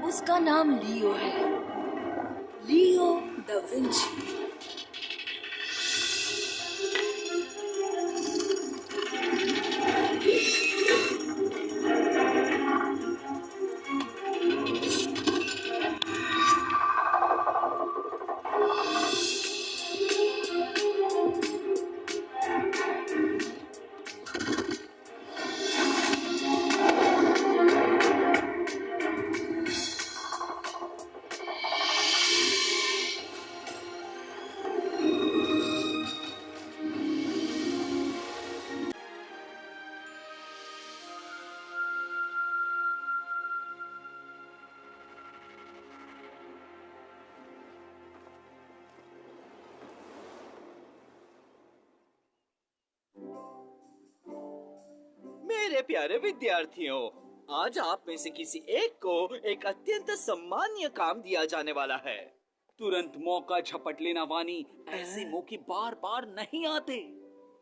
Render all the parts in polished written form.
उसका नाम लियो है, लियो दा विंची। मेरे प्यारे विद्यार्थियों, आज आप में से किसी एक को एक अत्यंत सम्मानीय काम दिया जाने वाला है। तुरंत मौका झपट लेना वानी, ऐसे मौके बार बार नहीं आते।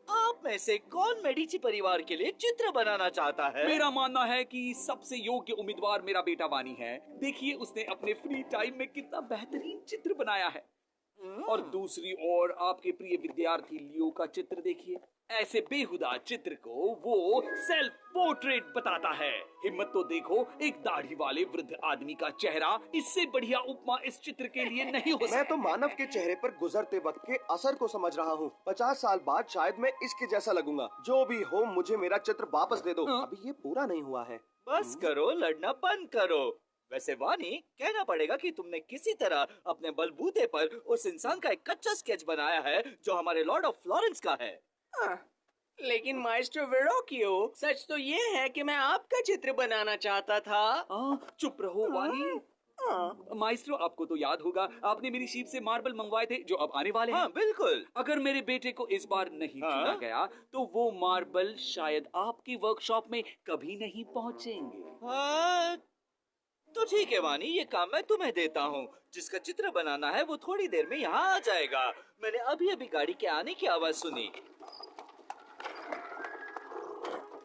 आप में से कौन मेडिची परिवार के लिए चित्र बनाना चाहता है? मेरा मानना है कि सबसे योग्य उम्मीदवार मेरा बेटा वानी है। देखिए उसने अपने फ्री टाइम में कितना बेहतरीन चित्र बनाया है। और दूसरी ओर आपके प्रिय विद्यार्थी लियो का चित्र देखिए। ऐसे बेहुदा चित्र को वो सेल्फ पोर्ट्रेट बताता है। हिम्मत तो देखो, एक दाढ़ी वाले वृद्ध आदमी का चेहरा। इससे बढ़िया उपमा इस चित्र के लिए नहीं हो सकती। मैं तो मानव के चेहरे पर गुजरते वक्त के असर को समझ रहा हूँ। 50 साल बाद शायद मैं इसके जैसा लगूंगा। जो भी हो, मुझे मेरा चित्र वापस दे दो। अभी ये पूरा नहीं हुआ है। बस करो, लड़ना बंद करो। वैसे वानी, कहना पड़ेगा कि तुमने किसी तरह अपने बलबूते पर उस इंसान का एक कच्चा स्केच बनाया है जो हमारे लॉर्ड ऑफ फ्लोरेंस का है। लेकिन माइस्टर वेरोकियो, सच तो ये है कि मैं आपका चित्र बनाना चाहता था। चुप रहो वानी। माइस्ट्रो, आपको तो याद होगा, आपने मेरी शीप से मार्बल मंगवाए थे जो अब आने वाले हैं। बिल्कुल। अगर मेरे बेटे को इस बार नहीं चुना गया तो वो मार्बल शायद आपकी वर्कशॉप में कभी नहीं पहुंचेंगे। तो ठीक है वानी, ये काम मैं तुम्हें देता हूँ। जिसका चित्र बनाना है वो थोड़ी देर में यहाँ आ जाएगा। मैंने अभी अभी गाड़ी के आने की आवाज सुनी।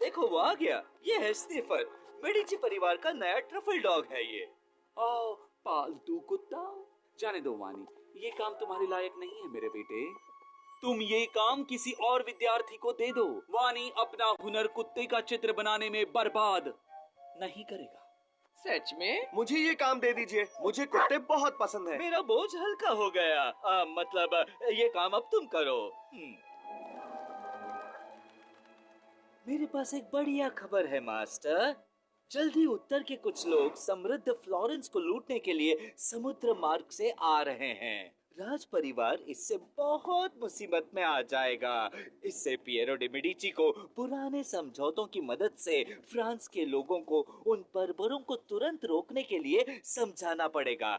देखो वो आ गया। ये है स्निफर, मेडिची परिवार का नया ट्रफल डॉग है ये। पालतू कुत्ता। जाने दो वानी, ये काम तुम्हारे लायक नहीं है मेरे बेटे। तुम ये काम किसी और विद्यार्थी को दे दो। वानी अपना हुनर कुत्ते का चित्र बनाने में बर्बाद नहीं करेगा। सच में? मुझे ये काम दे दीजिए, मुझे कुत्ते बहुत पसंद है। मेरा बोझ हल्का हो गया। मतलब ये काम अब तुम करो। मेरे पास एक बढ़िया खबर है मास्टर। जल्दी उत्तर के कुछ लोग समृद्ध फ्लोरेंस को लूटने के लिए समुद्र मार्ग से आ रहे हैं। राज परिवार इससे बहुत मुसीबत में आ जाएगा। इससे पिएरो डी मेडिची को पुराने समझौतों की मदद से फ्रांस के लोगों को उन बर्बरों को तुरंत रोकने के लिए समझाना पड़ेगा।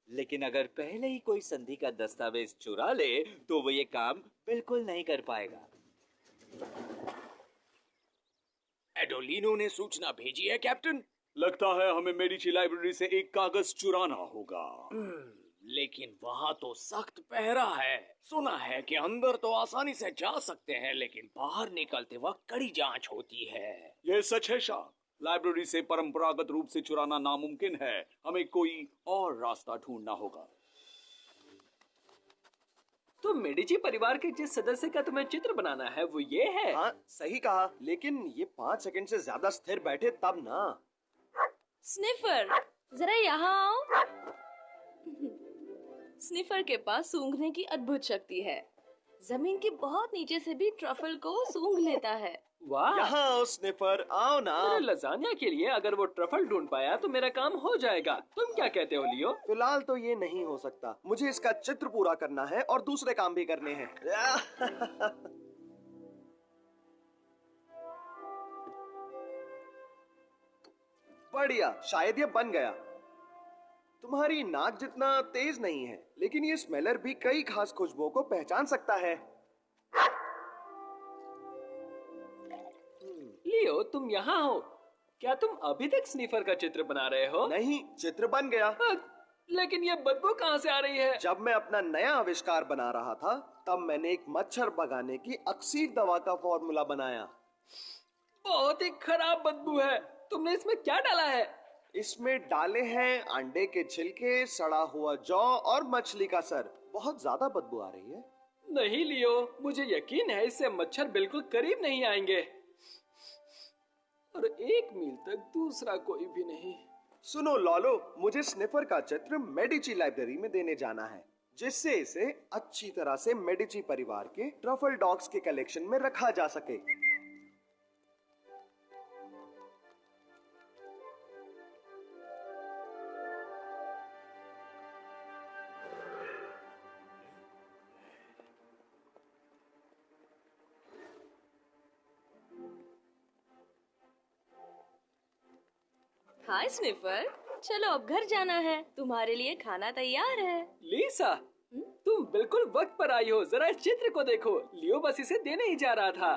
लेकिन अगर पहले ही कोई संधि का दस्तावेज चुरा ले तो वो ये काम बिल्कुल नहीं कर पाएगा। एडोलिनो ने सूचना भेजी है कैप्टन। लगता है हमें मेडिची लाइब्रेरी से एक कागज चुराना होगा। लेकिन वहाँ तो सख्त पहरा है। सुना है कि अंदर तो आसानी से जा सकते हैं, लेकिन बाहर निकलते वक्त कड़ी जांच होती है। यह सच है शाह। लाइब्रेरी से परंपरागत रूप से चुराना नामुमकिन है। हमें कोई और रास्ता ढूंढना होगा। तो मेडिची परिवार के जिस सदस्य का तुम्हें चित्र बनाना है वो ये है। हाँ, सही कहा। लेकिन ये 5 सेकंड से ज्यादा स्थिर बैठे तब ना। स्निफर, जरा यहाँ आओ। स्निफर के पास सूंघने की अद्भुत शक्ति है। जमीन के बहुत नीचे से भी ट्रफल को सूंघ लेता है। वाह! यहाँ आओ स्निफर, आओ ना। मेरे लजानिया के लिए अगर वो ट्रफल ढूंढ पाया तो मेरा काम हो जाएगा। तुम क्या कहते हो लियो? फिलहाल तो ये नहीं हो सकता। मुझे इसका चित्र पूरा करना है और दूसरे काम भी करने हैं। बढ़िया, शायद ये बन गया। तुम्हारी नाक जितना तेज नहीं है, लेकिन ये स्मेलर भी कई खास खुशबुओं को पहचान सकता है। लियो, तुम यहाँ हो। क्या तुम अभी तक स्नीफर का चित्र बना रहे हो? नहीं, चित्र बन गया। लेकिन ये बदबू कहाँ से आ रही है? जब मैं अपना नया आविष्कार बना रहा था, तब मैंने एक मच्छर भगाने की अक्सीर दवा का फॉर्मूला बनाया। बहुत ही खराब बदबू है। तुमने इसमें क्या डाला है? इसमें डाले हैं अंडे के छिलके, सड़ा हुआ जौ और मछली का सर। बहुत ज्यादा बदबू आ रही है। नहीं लियो, मुझे यकीन है इससे मच्छर बिल्कुल करीब नहीं आएंगे। और एक मील तक दूसरा कोई भी नहीं। सुनो लॉलो, मुझे स्निफर का चित्र मेडिची लाइब्रेरी में देने जाना है, जिससे इसे अच्छी तरह से मेडिची परिवार के ट्रफल डॉग्स के कलेक्शन में रखा जा सके। हाय स्निफर, चलो अब घर जाना है। तुम्हारे लिए खाना तैयार है। लीसा, तुम बिल्कुल वक्त पर आई हो। जरा इस चित्र को देखो। लियो बस इसे देने ही जा रहा था।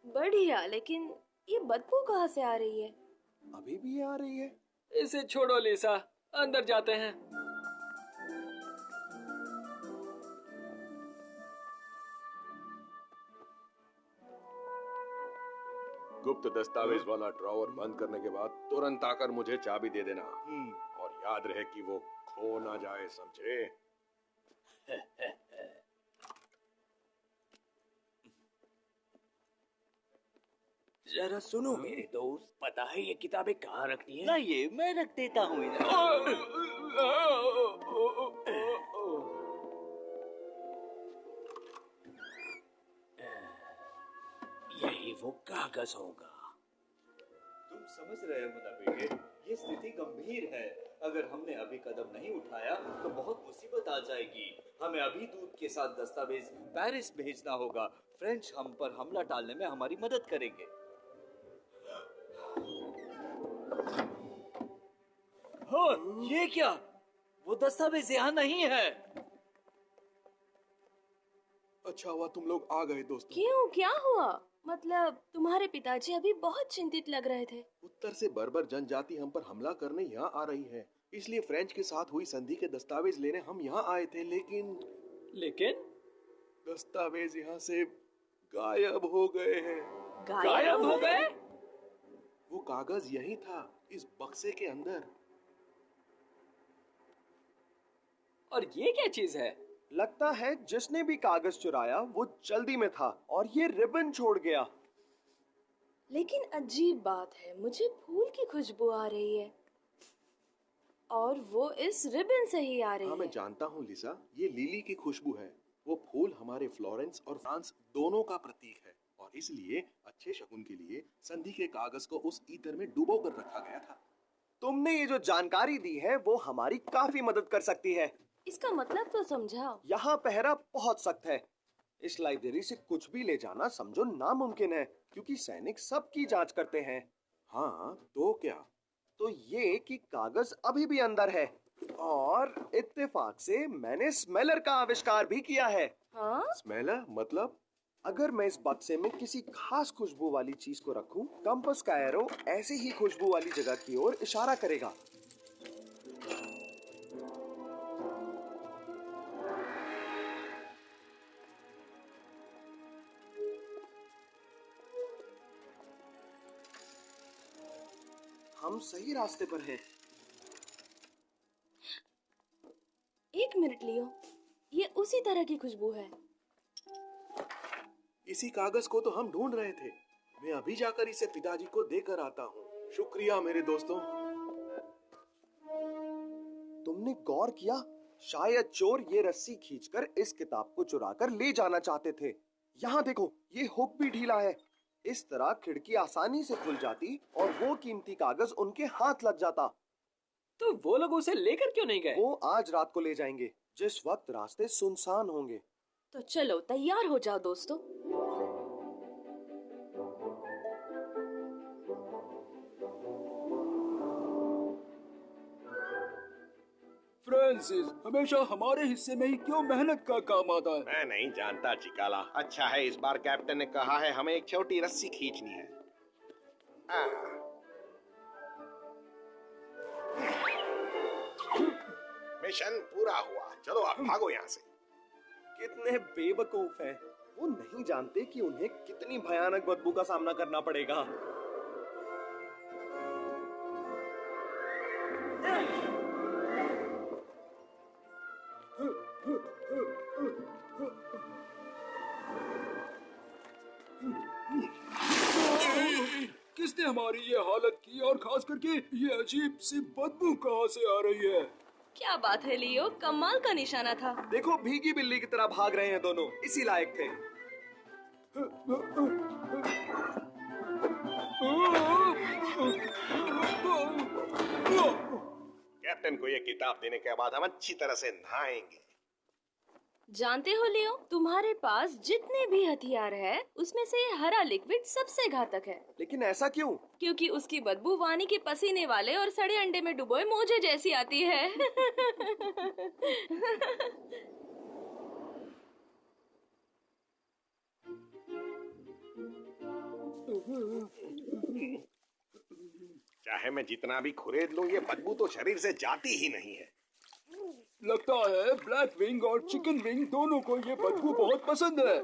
बढ़िया, लेकिन ये बदबू कहाँ से आ रही है? अभी भी आ रही है। इसे छोड़ो लीसा, अंदर जाते हैं। गुप्त दस्तावेज वाला ड्रॉवर बंद करने के बाद तुरंत आकर मुझे चाबी दे देना। और याद रहे कि वो खो ना जाए, समझे? जरा सुनो मेरे दोस्त, पता है ये किताबें कहाँ रखनी है? लाइए, मैं रख देता हूँ इन्हें। यही वो कागज होगा। तुम समझ रहे हो ना बेटे, ये स्थिति गंभीर है। अगर हमने अभी कदम नहीं उठाया तो बहुत मुसीबत आ जाएगी। हमें अभी दूत के साथ दस्तावेज पेरिस भेजना होगा। फ्रेंच हम पर हमला टालने में हमारी मदद करेंगे। हाँ, ये क्या? वो दस्तावेज यहाँ नहीं है। अच्छा हुआ तुम लोग आ गए दोस्तों। क्यों, क्या हुआ? मतलब तुम्हारे पिताजी अभी बहुत चिंतित लग रहे थे। उत्तर से बर्बर जनजाति हम पर हमला करने यहाँ आ रही है, इसलिए फ्रेंच के साथ हुई संधि के दस्तावेज लेने हम यहाँ आए थे। लेकिन दस्तावेज यहाँ से गायब हो गए हैं। गायब हो गए? वो कागज यही था, इस बक्से के अंदर। और ये क्या चीज है? लगता है जिसने भी कागज चुराया वो जल्दी में था और ये रिबन छोड़ गया। लेकिन अजीब बात है, मुझे फूल की खुशबू आ रही है और वो इस रिबन से ही आ रही हाँ, मैं है। जानता हूँ लिसा, ये लिली की खुशबू है। वो फूल हमारे फ्लोरेंस और फ्रांस दोनों का प्रतीक है और इसलिए अच्छे शगुन के लिए संधि के कागज को उस ईतर में डुबो कर रखा गया था। तुमने ये जो जानकारी दी है वो हमारी काफी मदद कर सकती है। इसका मतलब तो समझाओ। यहाँ पहरा बहुत सख्त है। इस लाइब्रेरी से कुछ भी ले जाना समझो नामुमकिन है, क्योंकि सैनिक सबकी जांच करते हैं। हाँ, तो क्या? तो ये कि कागज अभी भी अंदर है और इत्तेफाक से मैंने स्मेलर का आविष्कार भी किया है। हाँ? स्मेलर मतलब? अगर मैं इस बक्से में किसी खास खुशबू वाली चीज को रखूं, कंपास का एरो ऐसे ही खुशबू वाली जगह की ओर इशारा करेगा। हम सही रास्ते पर हैं। एक मिनट लियो, ये उसी तरह की खुशबू है। इसी कागज को तो हम ढूंढ रहे थे। मैं अभी जाकर इसे पिताजी को देकर आता हूँ। शुक्रिया मेरे दोस्तों। तुमने गौर किया? शायद चोर ये रस्सी खींचकर इस किताब को चुराकर ले जाना चाहते थे। यहाँ देखो, ये हुक भी ढीला है। इस तरह खिड़की आसानी से खुल जाती और वो कीमती कागज उनके हाथ लग जाता। तो वो लोग उसे लेकर क्यों नहीं गए? वो आज रात को ले जाएंगे, जिस वक्त रास्ते सुनसान होंगे। तो चलो तैयार हो जाओ दोस्तों। फ्रांसिस हमेशा हमारे हिस्से में ही क्यों मेहनत का काम आता है? मैं नहीं जानता चिकाला। अच्छा है, इस बार कैप्टन ने कहा है हमें एक छोटी रस्सी खींचनी है। मिशन पूरा हुआ। चलो अब भागो यहाँ से। कितने बेवकूफ हैं। वो नहीं जानते कि उन्हें कितनी भयानक बदबू का सामना करना पड़ेगा। किसने हमारी ये हालत की और खास करके ये अजीब सी बदबू कहाँ से आ रही है? क्या बात है लियो, कमाल का निशाना था। देखो भीगी बिल्ली की तरह भाग रहे हैं दोनों, इसी लायक थे। कैप्टन को ये किताब देने के बाद हम अच्छी तरह से नहाएंगे। जानते हो लियो, तुम्हारे पास जितने भी हथियार है उसमें से ये हरा लिक्विड सबसे घातक है। लेकिन ऐसा क्यों? क्योंकि उसकी बदबू वानी के पसीने वाले और सड़े अंडे में डुबोए मोजे जैसी आती है। चाहे मैं जितना भी खुरेद लूं, ये बदबू तो शरीर से जाती ही नहीं है। लगता है ब्लैक विंग और चिकन विंग दोनों को ये बदबू बहुत पसंद है।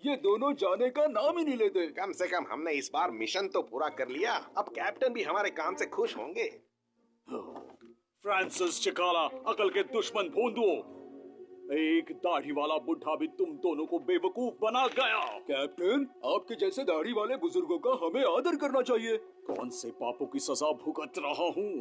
ये दोनों जाने का नाम ही नहीं लेते। कम से कम हमने इस बार मिशन तो पूरा कर लिया। अब कैप्टन भी हमारे काम से खुश होंगे। फ्रांसिस चिकाला, अकल के दुश्मन भोंदुओ, एक दाढ़ी वाला बुढ़ा भी तुम दोनों को बेवकूफ बना गया। कैप्टन, आपके जैसे दाढ़ी वाले बुजुर्गों का हमें आदर करना चाहिए। कौन से पापों की सजा भुगत रहा हूँ?